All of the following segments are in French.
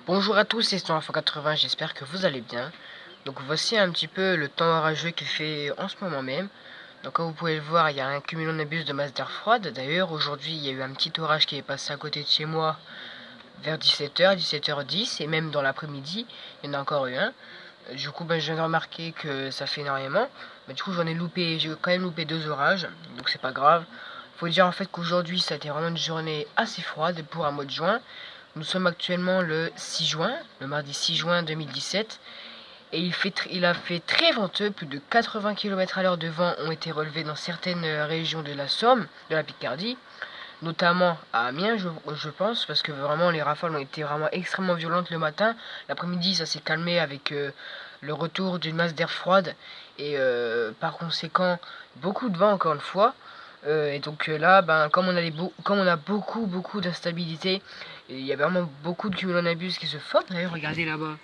Bonjour à tous, c'est Storm80, j'espère que vous allez bien. Donc voici un petit peu le temps orageux qu'il fait en ce moment même. Donc comme vous pouvez le voir, il y a un cumulonimbus de masse d'air froide. D'ailleurs aujourd'hui il y a eu un petit orage qui est passé à côté de chez moi vers 17h, 17h10 et même dans l'après-midi, il y en a encore eu un. Du coup je viens de remarquer que ça fait énormément. Mais du coup j'ai quand même loupé deux orages, donc c'est pas grave. Faut dire en fait qu'aujourd'hui ça a été vraiment une journée assez froide pour un mois de juin. Nous sommes actuellement le 6 juin, le mardi 6 juin 2017, et il a fait très venteux, plus de 80 km/h de vent ont été relevés dans certaines régions de la Somme, de la Picardie, notamment à Amiens, je pense, parce que vraiment les rafales ont été vraiment extrêmement violentes le matin. L'après-midi, ça s'est calmé avec le retour d'une masse d'air froide, et par conséquent, beaucoup de vent encore une fois. Et donc là, comme on a beaucoup d'instabilité, il y a vraiment beaucoup de cumulonimbus qui se forment. D'ailleurs, regardez là-bas.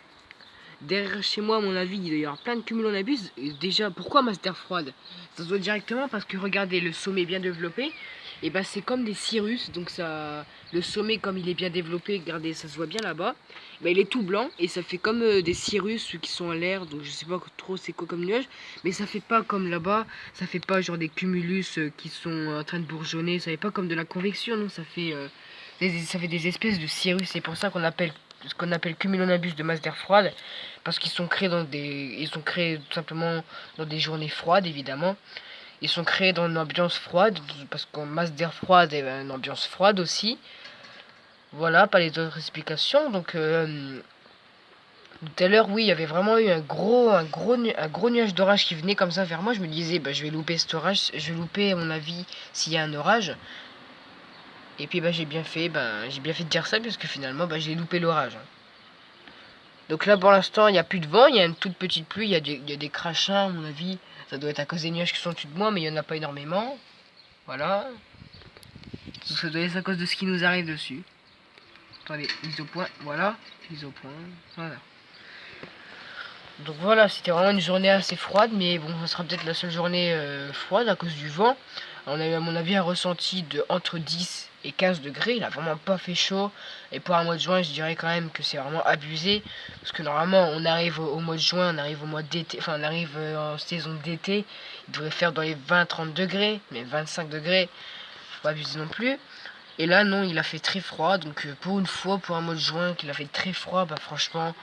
Derrière chez moi, à mon avis, il doit y avoir plein de cumulonimbus. Et déjà, pourquoi masse d'air froide? Ça se voit directement parce que regardez, le sommet bien développé, et c'est comme des cirrus. Donc ça, le sommet, comme il est bien développé, regardez, ça se voit bien là-bas. Il est tout blanc et ça fait comme des cirrus qui sont en l'air. Donc je sais pas trop c'est quoi comme nuage, mais ça fait pas comme là-bas. Ça fait pas genre des cumulus qui sont en train de bourgeonner. Ça fait pas comme de la convection, non. Ça fait des espèces de cirrus. C'est pour ça qu'on appelle ce qu'on appelle cumulonimbus de masse d'air froide, parce qu'ils sont créés ils sont créés tout simplement dans des journées froides, évidemment. Ils sont créés dans une ambiance froide, parce qu'en masse d'air froide, et une ambiance froide aussi. Voilà, pas les autres explications. Donc tout à l'heure, oui, il y avait vraiment eu un gros nuage d'orage qui venait comme ça vers moi. Je me disais, je vais louper cet orage, je vais louper à mon avis s'il y a un orage. Et puis j'ai bien fait de dire ça, parce que finalement j'ai loupé l'orage. Donc là pour l'instant il n'y a plus de vent, il y a une toute petite pluie, il y a des crachins à mon avis. Ça doit être à cause des nuages qui sont au-dessus de moi, mais il n'y en a pas énormément. Voilà. Ça doit être à cause de ce qui nous arrive dessus. Attendez, mise au point, voilà. Mise au point, voilà. Donc voilà, c'était vraiment une journée assez froide, mais bon, ça sera peut-être la seule journée froide à cause du vent. On a eu à mon avis un ressenti de entre 10 et 15 degrés, il a vraiment pas fait chaud. Et pour un mois de juin, je dirais quand même que c'est vraiment abusé. Parce que normalement, on arrive au mois de juin, on arrive au mois d'été, enfin on arrive en saison d'été. Il devrait faire dans les 20-30 degrés, mais 25 degrés, faut pas abuser non plus. Et là, non, il a fait très froid, donc pour une fois, pour un mois de juin, qu'il a fait très froid, franchement,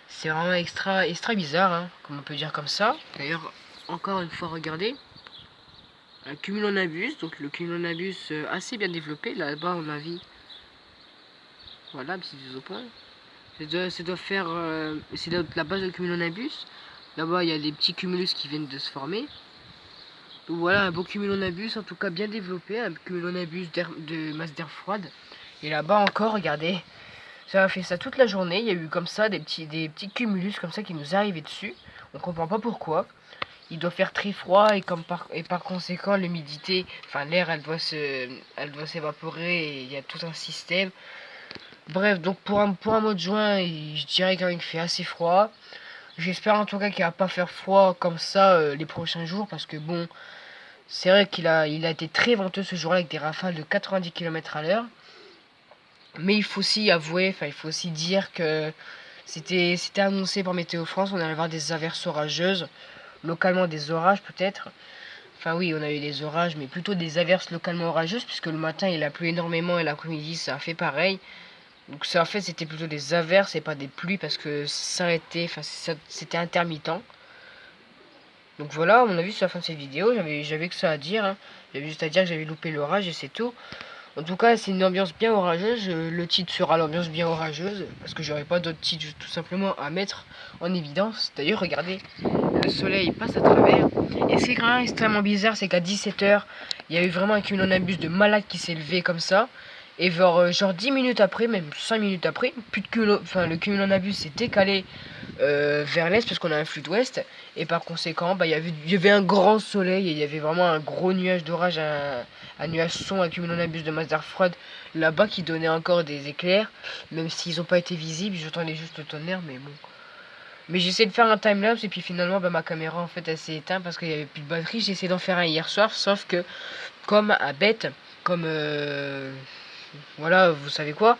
c'est vraiment extra bizarre, hein, comme on peut dire comme ça. D'ailleurs, encore une fois, regardez. Un cumulonimbus, donc le cumulonimbus assez bien développé. Là-bas, on a vu. Voilà, petit au point. Ça doit faire. C'est la base de cumulonimbus. Là-bas, il y a des petits cumulus qui viennent de se former. Donc voilà, un beau cumulonimbus, en tout cas bien développé. Un cumulonimbus de masse d'air froide. Et là-bas encore, regardez. Ça a fait ça toute la journée. Il y a eu comme ça des petits cumulus comme ça qui nous arrivaient dessus. On comprend pas pourquoi. Il doit faire très froid et par conséquent l'humidité, enfin l'air, elle doit s'évaporer et il y a tout un système. Bref, donc pour un mois de juin, je dirais quand même qu'il fait assez froid. J'espère en tout cas qu'il va pas faire froid comme ça les prochains jours, parce que bon, c'est vrai il a été très venteux ce jour-là avec des rafales de 90 km/h. Mais il faut aussi avouer, enfin il faut aussi dire que c'était annoncé par Météo France, on allait avoir des averses orageuses, localement des orages peut-être. Enfin oui, on a eu des orages, mais plutôt des averses localement orageuses, puisque le matin il a plu énormément et l'après-midi ça a fait pareil. Donc ça en fait c'était plutôt des averses et pas des pluies, parce que c'était intermittent. Donc voilà, à mon avis c'est la fin de cette vidéo, j'avais que ça à dire, hein. J'avais juste à dire que j'avais loupé l'orage et c'est tout. En tout cas, c'est une ambiance bien orageuse. Le titre sera l'ambiance bien orageuse, parce que j'aurais pas d'autre titre tout simplement à mettre en évidence. D'ailleurs, regardez, le soleil passe à travers. Et ce qui est quand même extrêmement bizarre, c'est qu'à 17h, il y a eu vraiment un cumulonimbus de malade qui s'est levé comme ça. Et genre 10 minutes après, même 5 minutes après, le cumulonimbus s'est décalé vers l'est, parce qu'on a un flux d'ouest. Et par conséquent, il y avait un grand soleil et il y avait vraiment un gros nuage d'orage, un nuage sombre, un cumulonimbus de masse d'air froide là-bas qui donnait encore des éclairs, même s'ils n'ont pas été visibles. J'entendais juste le tonnerre, mais bon. Mais j'essaie de faire un timelapse et puis finalement ma caméra en fait elle s'est éteinte parce qu'il n'y avait plus de batterie. J'ai essayé d'en faire un hier soir, sauf que comme à bête, comme voilà, vous savez quoi.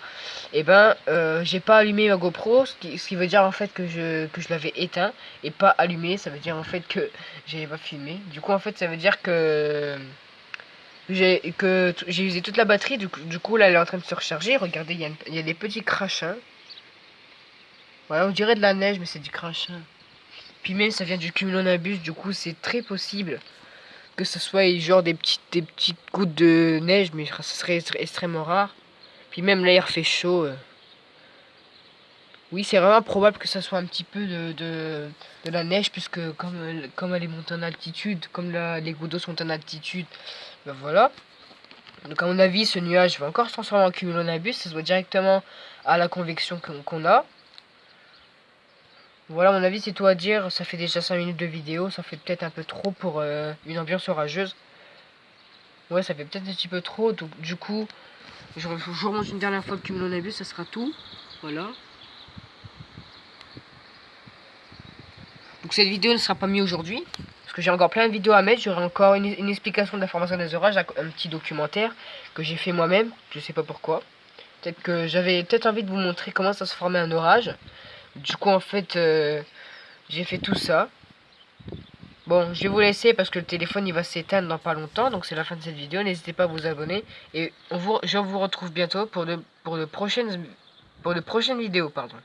Et ben, j'ai pas allumé ma GoPro, ce qui veut dire en fait que je l'avais éteint et pas allumé. Ça veut dire en fait que j'avais pas filmé. Du coup, en fait, ça veut dire que j'ai usé toute la batterie. Du coup, là, elle est en train de se recharger. Regardez, il y a des petits crachins. Voilà, on dirait de la neige, mais c'est du crachin. Puis même, ça vient du cumulonimbus. Du coup, c'est très possible que ce soit genre des petites gouttes de neige, mais ce serait extrêmement rare. Puis même l'air fait chaud. Oui, c'est vraiment probable que ça soit un petit peu de la neige, puisque comme elle est montée en altitude, comme les gouttes d'eau sont en altitude, ben voilà. Donc à mon avis, ce nuage va encore se transformer en cumulonimbus, ça se voit directement à la convection qu'on a. Voilà, à mon avis, c'est tout à dire. Ça fait déjà 5 minutes de vidéo, ça fait peut-être un peu trop pour une ambiance orageuse. Ouais, ça fait peut-être un petit peu trop, donc du coup, je remonte une dernière fois le cumulonimbus, ça sera tout. Voilà. Donc cette vidéo ne sera pas mise aujourd'hui, parce que j'ai encore plein de vidéos à mettre. J'aurai encore une explication de la formation des orages, un petit documentaire que j'ai fait moi-même, je sais pas pourquoi. Peut-être que j'avais envie de vous montrer comment ça se formait un orage. Du coup en fait, j'ai fait tout ça. Bon, je vais vous laisser parce que le téléphone il va s'éteindre dans pas longtemps, donc c'est la fin de cette vidéo. N'hésitez pas à vous abonner et je vous retrouve bientôt pour de prochaines vidéos, pardon.